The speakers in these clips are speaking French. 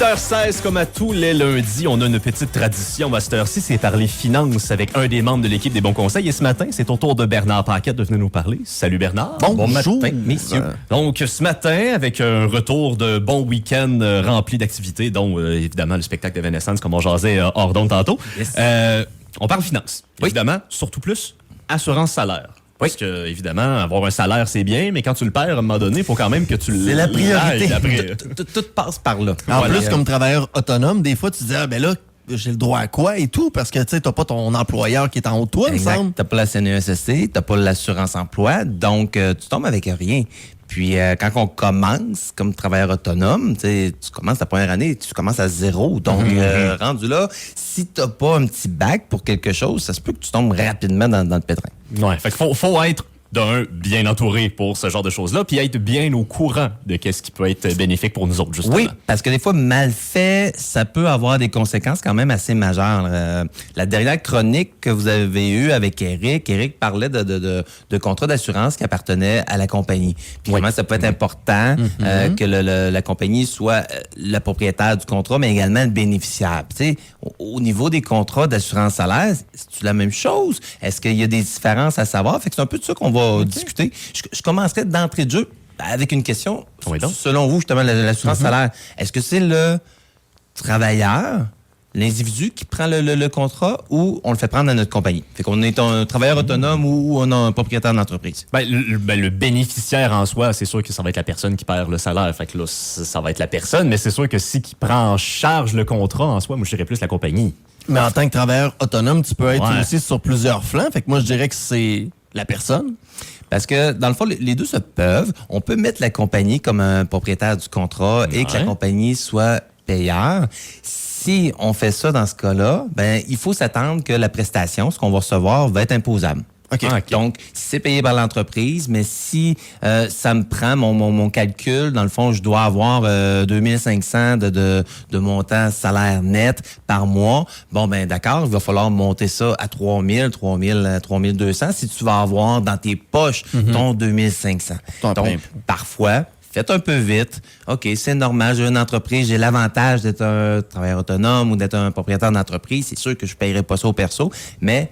8h16, comme à tous les lundis, on a une petite tradition à cette heure-ci, c'est parler finances avec un des membres de l'équipe des bons conseils. Et ce matin, c'est au tour de Bernard Paquette de venir nous parler. Salut Bernard. Bon matin, messieurs. Donc, ce matin, avec un retour de bon week-end rempli d'activités, dont évidemment le spectacle d'Evanescence, comme on jasait hors d'onde tantôt, Yes. on parle finances. Oui. Évidemment, surtout plus, assurance-salaire. Parce que, évidemment, avoir un salaire, c'est bien, mais quand tu le perds, à un moment donné, il faut quand même que tu le... C'est la priorité. Après. Tout passe par là. En plus, comme travailleur autonome, des fois, tu te dis, ah ben là, j'ai le droit à quoi et tout, parce que tu sais, t'as pas ton employeur qui est en haut de toi, il me semble. T'as pas la CNESST, t'as pas l'assurance emploi, donc tu tombes avec rien. Puis quand on commence comme travailleur autonome, tu commences ta première année, tu commences à zéro. Donc, rendu là, si t'as pas un petit bac pour quelque chose, ça se peut que tu tombes rapidement dans le pétrin. Ouais, fait qu'il faut être d'un bien entouré pour ce genre de choses-là, puis être bien au courant de qu'est-ce qui peut être bénéfique pour nous autres, justement. Oui, parce que des fois, mal fait, ça peut avoir des conséquences quand même assez majeures. La dernière chronique que vous avez eue avec Eric parlait de contrats d'assurance qui appartenaient à la compagnie. Puis vraiment, ça peut être important que la compagnie soit le propriétaire du contrat, mais également le bénéficiaire. Tu sais, au niveau des contrats d'assurance salaire, c'est-tu la même chose? Est-ce qu'il y a des différences à savoir? Fait que c'est un peu de ça qu'on va discuter. Je commencerai d'entrée de jeu avec une question. Oui, donc. Selon vous, justement, l'assurance salaire, est-ce que c'est le travailleur, l'individu qui prend le contrat ou on le fait prendre à notre compagnie? Fait qu'on est un travailleur autonome ou on a un propriétaire d'entreprise? Le bénéficiaire en soi, c'est sûr que ça va être la personne qui perd le salaire. Fait que là, ça va être la personne, mais c'est sûr que qui prend en charge le contrat en soi, moi, je dirais plus la compagnie. Mais en tant que travailleur autonome, tu peux être Ouais. aussi sur plusieurs flancs. Fait que moi, je dirais que c'est la personne. Parce que, dans le fond, les deux se peuvent. On peut mettre la compagnie comme un propriétaire du contrat et que la compagnie soit payeur. Si on fait ça dans ce cas-là, ben il faut s'attendre que la prestation, ce qu'on va recevoir, va être imposable. OK. Donc, c'est payé par l'entreprise, mais si ça me prend mon calcul, dans le fond, je dois avoir 2500 de montant salaire net par mois. Bon, ben d'accord, il va falloir monter ça à 3200 si tu vas avoir dans tes poches ton 2500. Donc, parfois, faites un peu vite. OK, c'est normal, j'ai une entreprise, j'ai l'avantage d'être un travailleur autonome ou d'être un propriétaire d'entreprise. C'est sûr que je ne paierai pas ça au perso, mais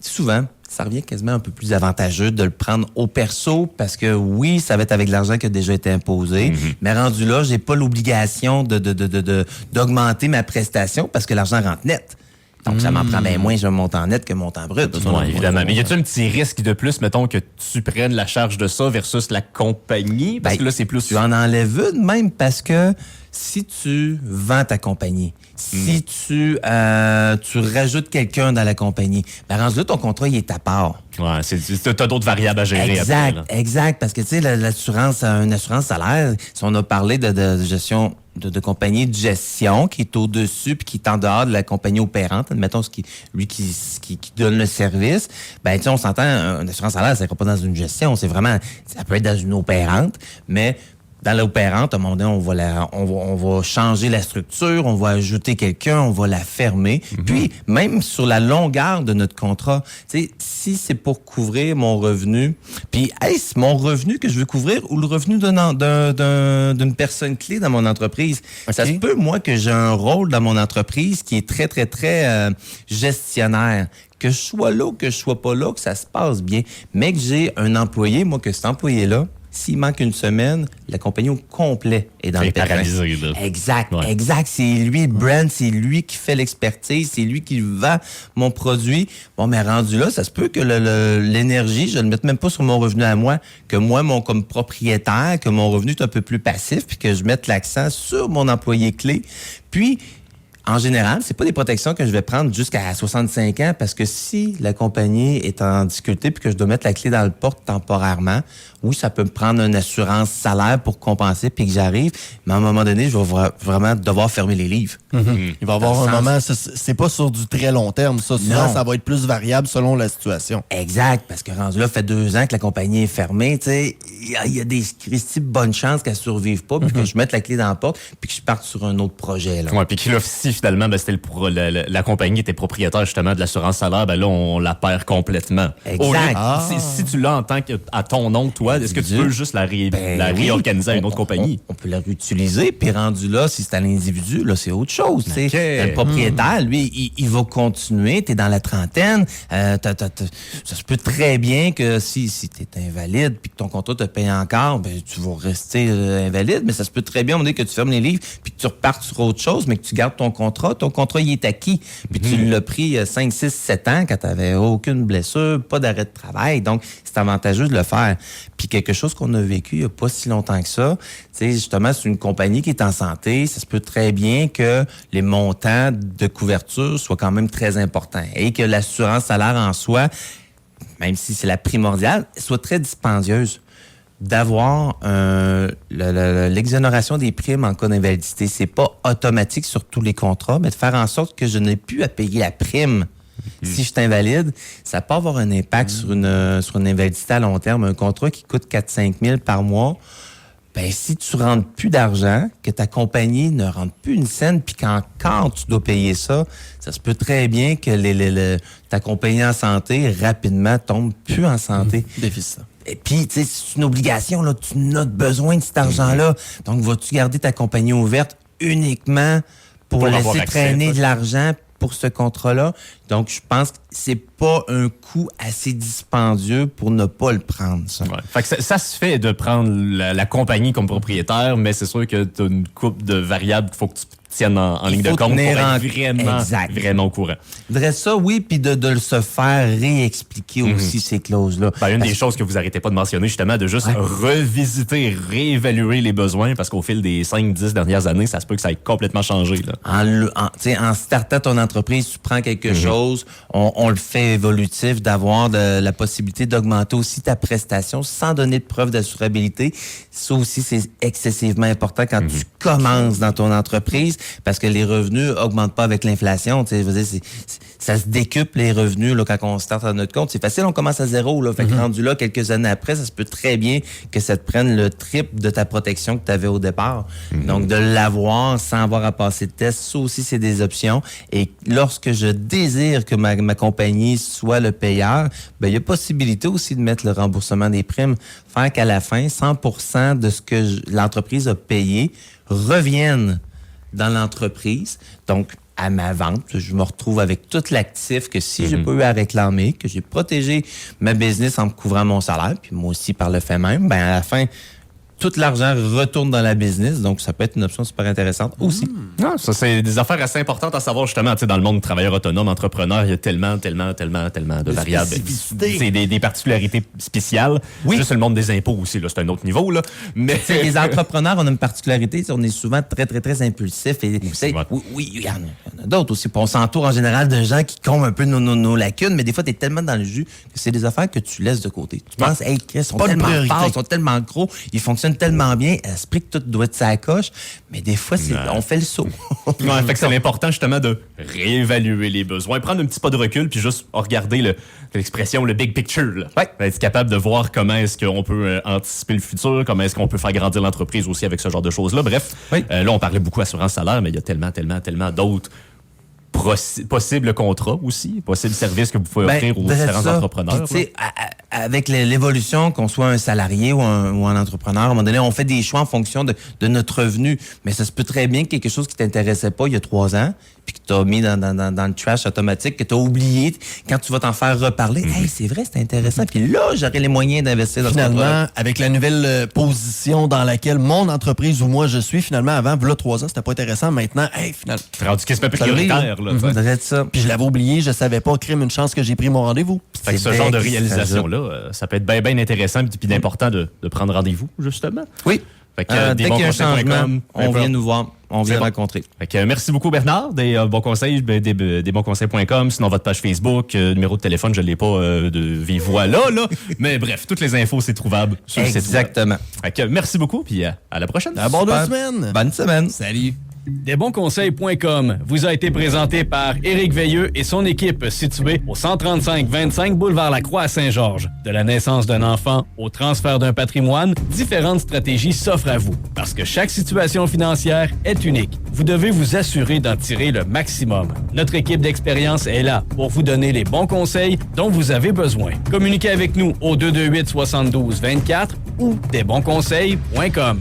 souvent, ça revient quasiment un peu plus avantageux de le prendre au perso parce que oui, ça va être avec l'argent qui a déjà été imposé, mais rendu là, j'ai pas l'obligation d'augmenter ma prestation parce que l'argent rentre net. Donc, ça m'en prend bien moins, je me monte en net que monte en brut. Ouais, évidemment. Mais y a-t-il un petit risque de plus, mettons, que tu prennes la charge de ça versus la compagnie? Parce que là, c'est plus... Tu en enlèves une même parce que si tu vends ta compagnie, si tu rajoutes quelqu'un dans la compagnie, ben rendu là, ton contrat, il est à part. Ouais, t'as d'autres variables à gérer après. Là. Exact. Parce que, tu sais, l'assurance, une assurance salaire, si on a parlé de gestion de compagnie de gestion qui est au-dessus puis qui est en dehors de la compagnie opérante, admettons qui donne le service, ben tu sais, on s'entend, une assurance salaire, ça ne sera pas dans une gestion, c'est vraiment, ça peut être dans une opérante, mais dans l'opérante, à un moment donné, on va changer la structure, on va ajouter quelqu'un, on va la fermer. Puis, même sur la longueur de notre contrat, tu sais, si c'est pour couvrir mon revenu, puis est-ce mon revenu que je veux couvrir ou le revenu d'une personne clé dans mon entreprise? Okay. Ça se peut, moi, que j'ai un rôle dans mon entreprise qui est très, très, très gestionnaire. Que je sois là ou que je sois pas là, que ça se passe bien, mais que j'ai un employé, moi, que cet employé-là, s'il manque une semaine, la compagnie au complet est dans le pétrin. Paralysé, là. Exact, Ouais. exact. C'est lui, le brand, c'est lui qui fait l'expertise, c'est lui qui vend mon produit. Bon, mais rendu là, ça se peut que l'énergie, je ne le mette même pas sur mon revenu à moi, que moi, comme propriétaire, que mon revenu est un peu plus passif, puis que je mette l'accent sur mon employé clé. Puis, en général, c'est pas des protections que je vais prendre jusqu'à 65 ans parce que si la compagnie est en difficulté puis que je dois mettre la clé dans le porte temporairement, oui, ça peut me prendre une assurance salaire pour compenser puis que j'arrive, mais à un moment donné, je vais vraiment devoir fermer les livres. Il va y avoir un moment, c'est pas sur du très long terme, ça. Souvent, Non. ça va être plus variable selon la situation. Exact, parce que rendu là, ça fait 2 ans que la compagnie est fermée, tu sais, il y a des Christy bonnes chances qu'elle survive pas puis que je mette la clé dans la porte puis que je parte sur un autre projet, là. Ouais, puis qu'il officie si finalement, c'était la compagnie était propriétaire justement de l'assurance salaire, là, on la perd complètement. Exact. Si tu l'as en tant qu'à ton nom, toi, est-ce que tu peux juste la réorganiser à une autre compagnie? On peut la réutiliser, puis rendu là, si c'est à l'individu, là, c'est autre chose. Le propriétaire, lui, il va continuer, t'es dans la trentaine, ça se peut très bien que si t'es invalide puis que ton contrat te paye encore, tu vas rester invalide, mais ça se peut très bien, on dit que tu fermes les livres puis que tu repartes sur autre chose, mais que tu gardes ton contrat. Ton contrat, il est acquis. Puis tu l'as pris 5, 6, 7 ans quand tu n'avais aucune blessure, pas d'arrêt de travail. Donc, c'est avantageux de le faire. Puis quelque chose qu'on a vécu il n'y a pas si longtemps que ça, justement, c'est une compagnie qui est en santé. Ça se peut très bien que les montants de couverture soient quand même très importants et que l'assurance salaire en soi, même si c'est la primordiale, soit très dispendieuse. D'avoir l'exonération des primes en cas d'invalidité. C'est pas automatique sur tous les contrats, mais de faire en sorte que je n'ai plus à payer la prime si je suis invalide. Ça peut avoir un impact sur une invalidité à long terme. Un contrat qui coûte 4-5 000 par mois, si tu ne rentres plus d'argent, que ta compagnie ne rentre plus une scène, puis qu'encore tu dois payer ça, ça se peut très bien que ta compagnie en santé, rapidement, tombe plus en santé. Déficit. Et puis, c'est une obligation, là, tu as besoin de cet argent-là. Donc, vas-tu garder ta compagnie ouverte uniquement pour laisser traîner de l'argent pour ce contrat-là? Donc, je pense que c'est pas un coût assez dispendieux pour ne pas le prendre, ça. Ouais. Fait que ça se fait de prendre la compagnie comme propriétaire, mais c'est sûr que tu as une couple de variables qu'il faut que tu tiennes en ligne de compte pour être vraiment au courant. Je dirais ça, oui, puis de se faire réexpliquer aussi ces clauses-là. Une des choses que vous arrêtez pas de mentionner, justement, de juste revisiter, réévaluer les besoins, parce qu'au fil des 5-10 dernières années, ça se peut que ça ait complètement changé. Là. En startant ton entreprise, tu prends quelque chose, on le fait évolutif, d'avoir la possibilité d'augmenter aussi ta prestation sans donner de preuve d'assurabilité. Ça aussi, c'est excessivement important quand tu commences dans ton entreprise, parce que les revenus augmentent pas avec l'inflation. Je veux dire, ça se décuple les revenus là, quand on starte à notre compte. C'est facile, on commence à zéro. Là, fait que rendu là, quelques années après, ça se peut très bien que ça te prenne le triple de ta protection que tu avais au départ. Donc, de l'avoir sans avoir à passer de test, ça aussi, c'est des options. Et lorsque je désire que ma compagnie soit le payeur, il y a possibilité aussi de mettre le remboursement des primes, faire qu'à la fin, 100% de ce que l'entreprise a payé revienne dans l'entreprise. Donc, à ma vente, je me retrouve avec tout l'actif que si j'ai pas eu à réclamer, que j'ai protégé ma business en me couvrant mon salaire, puis moi aussi par le fait même, à la fin, tout l'argent retourne dans la business, donc ça peut être une option super intéressante aussi. Ah, ça, c'est des affaires assez importantes à savoir, justement, dans le monde du travailleur autonome, entrepreneur, il y a tellement de variables. C'est des particularités spéciales. Oui. Juste le monde des impôts aussi, là, c'est un autre niveau. Là. Mais les entrepreneurs, on a une particularité, on est souvent très, très, très impulsif. Et, oui, il y en a d'autres aussi. Puis on s'entoure en général de gens qui comblent un peu nos lacunes, mais des fois, tu es tellement dans le jus que c'est des affaires que tu laisses de côté. Tu penses, hey, Chris, ils sont tellement forts, ils sont tellement gros, ils fonctionnent tellement bien, esprit que tout doit être sa coche, mais des fois, on fait le saut. Fait que c'est important justement de réévaluer les besoins, prendre un petit pas de recul, puis juste regarder l'expression, le big picture. Là. Être capable de voir comment est-ce qu'on peut anticiper le futur, comment est-ce qu'on peut faire grandir l'entreprise aussi avec ce genre de choses-là. Bref, là, on parlait beaucoup assurance salaire, mais il y a tellement d'autres possibles contrats aussi, possibles services que vous pouvez offrir aux différents entrepreneurs. Puis, avec l'évolution, qu'on soit un salarié ou un entrepreneur, à un moment donné, on fait des choix en fonction de notre revenu. Mais ça se peut très bien que quelque chose qui t'intéressait pas il y a 3 ans, puis que tu as mis dans le trash automatique, que tu as oublié, quand tu vas t'en faire reparler, hey, c'est vrai, c'est intéressant. Puis là, j'aurai les moyens d'investir dans finalement, avec la nouvelle position dans laquelle mon entreprise ou moi je suis, finalement, avant, là, 3 ans, c'était pas intéressant. Maintenant, hey, finalement. Tu rendu qu'est-ce que c'est prioritaire, là. Ça. Puis je l'avais oublié, je savais pas, crime, une chance que j'ai pris mon rendez-vous. Fait que ce genre de réalisation-là, ça peut être bien important puis important de prendre rendez-vous, justement. Oui. Fait que, dès qu'il y a un changement, on vient nous voir, on vient rencontrer. Fait que, merci beaucoup Bernard, des bons conseils, des bonsconseils.com, sinon votre page Facebook, numéro de téléphone, je ne l'ai pas de vive voix là, mais bref, toutes les infos, c'est trouvable sur le site web. Exactement. Fait que, merci beaucoup, puis à la prochaine. Bonne semaine. Bonne semaine. Salut. Desbonsconseils.com vous a été présenté par Éric Veilleux et son équipe située au 135-25 boulevard Lacroix à Saint-Georges. De la naissance d'un enfant au transfert d'un patrimoine, différentes stratégies s'offrent à vous. Parce que chaque situation financière est unique. Vous devez vous assurer d'en tirer le maximum. Notre équipe d'expérience est là pour vous donner les bons conseils dont vous avez besoin. Communiquez avec nous au 228-72-24 ou desbonsconseils.com.